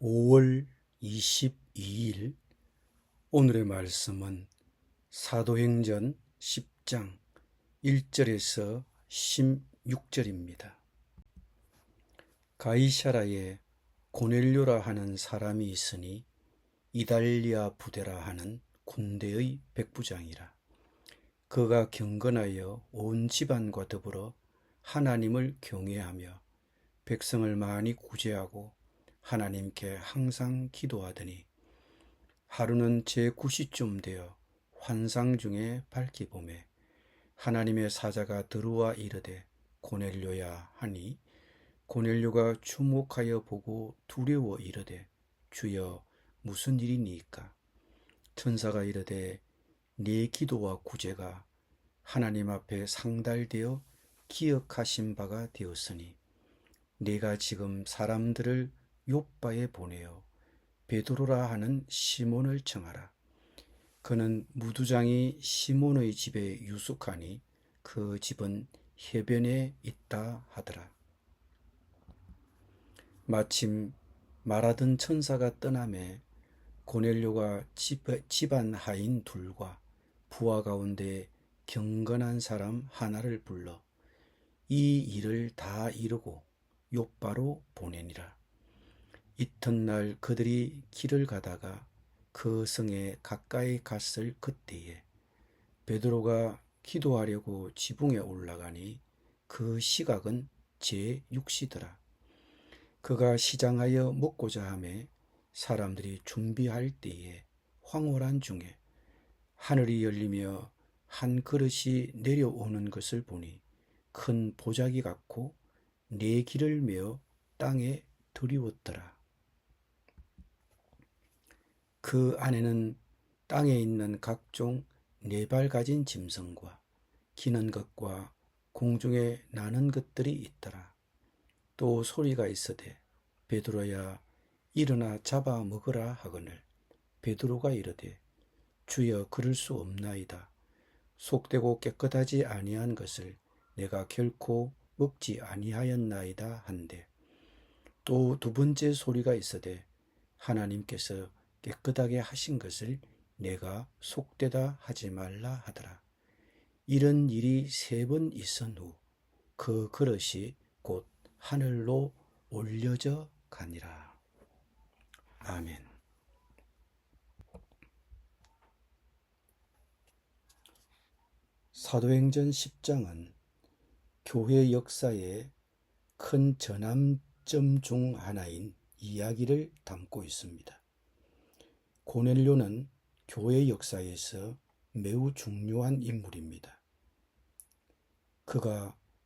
5월 22일 오늘의 말씀은 사도행전 10장 1절에서 16절입니다. 가이사라에 고넬료라 하는 사람이 있으니 이달리아 부대라 하는 군대의 백부장이라. 그가 경건하여 온 집안과 더불어 하나님을 경외하며 백성을 많이 구제하고 하나님께 항상 기도하더니 하루는 제9시쯤 되어 환상 중에 밝히 보매 하나님의 사자가 들어와 이르되 고넬료야 하니 고넬료가 주목하여 보고 두려워 이르되 주여 무슨 일이니이까? 천사가 이르되 네 기도와 구제가 하나님 앞에 상달되어 기억하신 바가 되었으니 네가 지금 사람들을 욥바에 보내어 베드로라 하는 시몬을 청하라. 그는 무두장이 시몬의 집에 유숙하니 그 집은 해변에 있다 하더라. 마침 말하던 천사가 떠나매 고넬료가 집안 하인 둘과 부하 가운데 경건한 사람 하나를 불러 이 일을 다 이루고 욥바로 보내니라. 이튿날 그들이 길을 가다가 그 성에 가까이 갔을 그때에 베드로가 기도하려고 지붕에 올라가니 그 시각은 제6시더라. 그가 시장하여 먹고자 하매 사람들이 준비할 때에 황홀한 중에 하늘이 열리며 한 그릇이 내려오는 것을 보니 큰 보자기 같고 네 길을 메어 땅에 들이웠더라. 그 안에는 땅에 있는 각종 네 발 가진 짐승과 기는 것과 공중에 나는 것들이 있더라. 또 소리가 있으되 베드로야 일어나 잡아 먹으라 하거늘 베드로가 이르되 주여 그럴 수 없나이다. 속되고 깨끗하지 아니한 것을 내가 결코 먹지 아니하였나이다 한데 또 두 번째 소리가 있으되 하나님께서 깨끗하게 하신 것을 내가 속되다 하지 말라 하더라. 이런 일이 3번 있은 후 그 그릇이 곧 하늘로 올려져 가니라. 아멘. 사도행전 10장은 교회 역사의 큰 전환점 중 하나인 이야기를 담고 있습니다. 고넬료는 교회 역사에서 매우 중요한 인물입니다.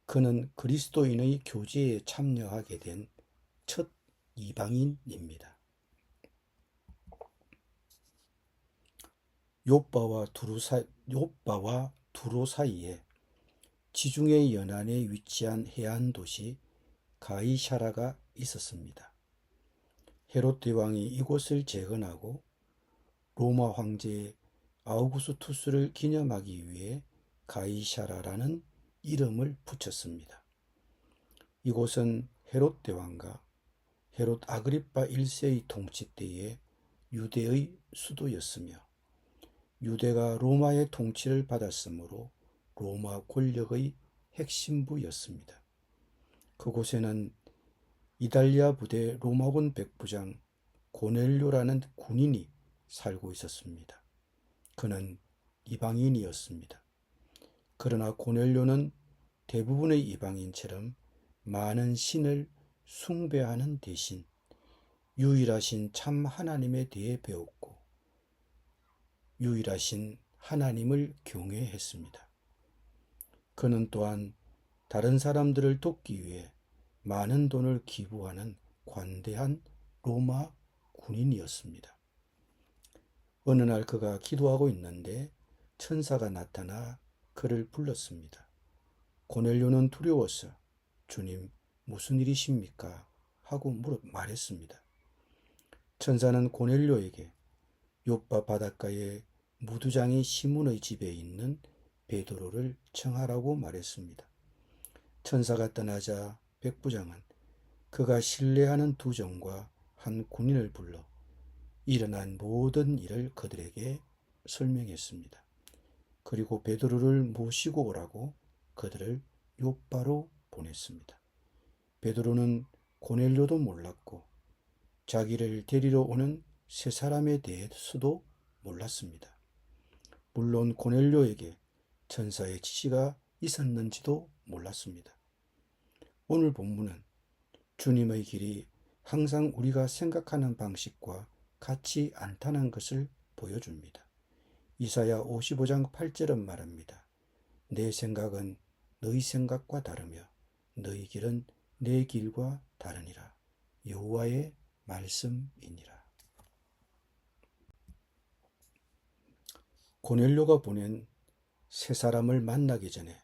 그는 그리스도인의 교제에 참여하게 된 첫 이방인입니다. 욥바와 두로 사이에 지중해 연안에 위치한 해안 도시 가이사라가 있었습니다. 헤롯 대왕이 이곳을 재건하고 로마 황제 아우구스투스를 기념하기 위해 가이사라라는 이름을 붙였습니다. 이곳은 헤롯 대왕과 헤롯 아그리파 1세의 통치 때에 유대의 수도였으며 유대가 로마의 통치를 받았으므로 로마 권력의 핵심부였습니다. 그곳에는 이달리아 부대 로마군 백부장 고넬료라는 군인이 살고 있었습니다. 그는 이방인이었습니다. 그러나 고넬료는 대부분의 이방인처럼 많은 신을 숭배하는 대신 유일하신 참 하나님에 대해 배웠고 유일하신 하나님을 경외했습니다. 그는 또한 다른 사람들을 돕기 위해 많은 돈을 기부하는 관대한 로마 군인이었습니다. 어느 날 그가 기도하고 있는데 천사가 나타나 그를 불렀습니다. 고넬료는 두려워서 주님 무슨 일이십니까? 하고 말했습니다. 천사는 고넬료에게 욥바 바닷가에 무두장이 시몬의 집에 있는 베드로를 청하라고 말했습니다. 천사가 떠나자 백부장은 그가 신뢰하는 두 종과 한 군인을 불러 일어난 모든 일을 그들에게 설명했습니다. 그리고 베드로를 모시고 오라고 그들을 요빠로 보냈습니다. 베드로는 고넬료도 몰랐고 자기를 데리러 오는 세 사람에 대해서도 몰랐습니다. 물론 고넬료에게 천사의 지시가 있었는지도 몰랐습니다. 오늘 본문은 주님의 길이 항상 우리가 생각하는 방식과 같지 않다는 것을 보여줍니다. 이사야 55장 8절은 말합니다. 내 생각은 너희 생각과 다르며 너희 길은 내 길과 다르니라. 여호와의 말씀이니라. 고넬료가 보낸 세 사람을 만나기 전에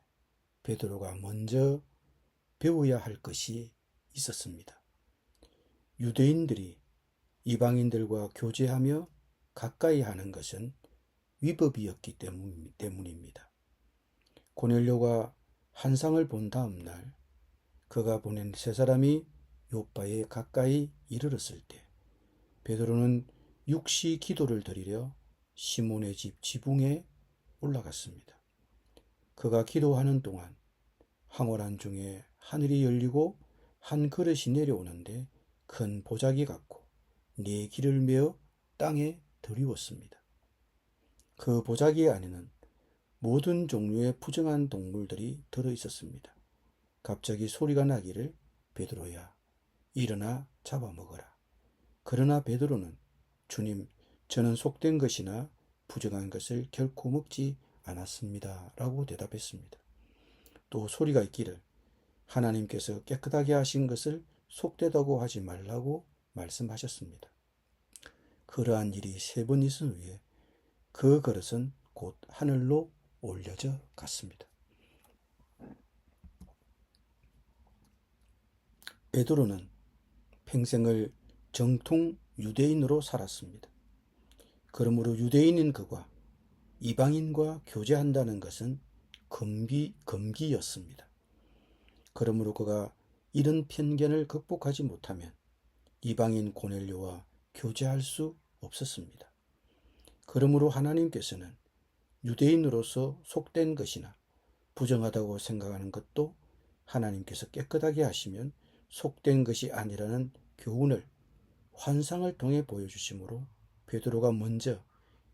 베드로가 먼저 배워야 할 것이 있었습니다. 유대인들이 이방인들과 교제하며 가까이 하는 것은 위법이었기 때문입니다. 고넬료가 환상을 본 다음 날 그가 보낸 세 사람이 요빠에 가까이 이르렀을 때 베드로는 육시 기도를 드리려 시몬의 집 지붕에 올라갔습니다. 그가 기도하는 동안 황홀한 중에 하늘이 열리고 한 그릇이 내려오는데 큰 보자기 같고 네 길을 메어 땅에 들이웠습니다. 그 보자기 안에는 모든 종류의 부정한 동물들이 들어있었습니다. 갑자기 소리가 나기를 베드로야 일어나 잡아먹어라. 그러나 베드로는 주님 저는 속된 것이나 부정한 것을 결코 먹지 않았습니다. 라고 대답했습니다. 또 소리가 있기를 하나님께서 깨끗하게 하신 것을 속되다고 하지 말라고 말씀하셨습니다. 그러한 일이 3번 있은 후에 그 그릇은 곧 하늘로 올려져 갔습니다. 베드로는 평생을 정통 유대인으로 살았습니다. 그러므로 유대인인 그가 이방인과 교제한다는 것은 금기였습니다. 그러므로 그가 이런 편견을 극복하지 못하면 이방인 고넬료와 교제할 수 없었습니다. 그러므로 하나님께서는 유대인으로서 속된 것이나 부정하다고 생각하는 것도 하나님께서 깨끗하게 하시면 속된 것이 아니라는 교훈을 환상을 통해 보여주심으로 베드로가 먼저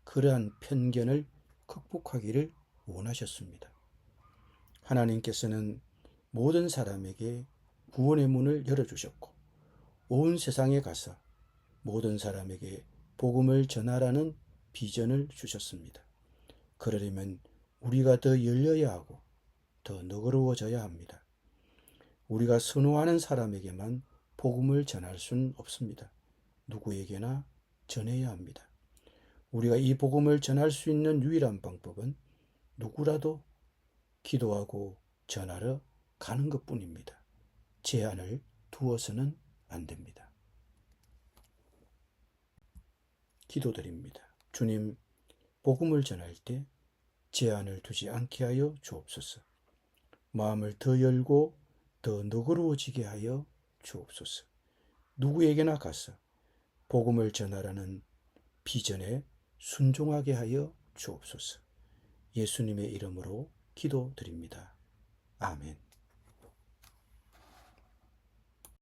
그러한 편견을 극복하기를 원하셨습니다. 하나님께서는 모든 사람에게 구원의 문을 열어주셨고 온 세상에 가서 모든 사람에게 복음을 전하라는 비전을 주셨습니다. 그러려면 우리가 더 열려야 하고 더 너그러워져야 합니다. 우리가 선호하는 사람에게만 복음을 전할 수는 없습니다. 누구에게나 전해야 합니다. 우리가 이 복음을 전할 수 있는 유일한 방법은 누구라도 기도하고 전하러 가는 것뿐입니다. 제한을 두어서는 안 됩니다. 기도드립니다. 주님, 복음을 전할 때 제한을 두지 않게 하여 주옵소서. 마음을 더 열고 더 너그러워지게 하여 주옵소서. 누구에게나 가서 복음을 전하라는 비전에 순종하게 하여 주옵소서. 예수님의 이름으로 기도드립니다. 아멘.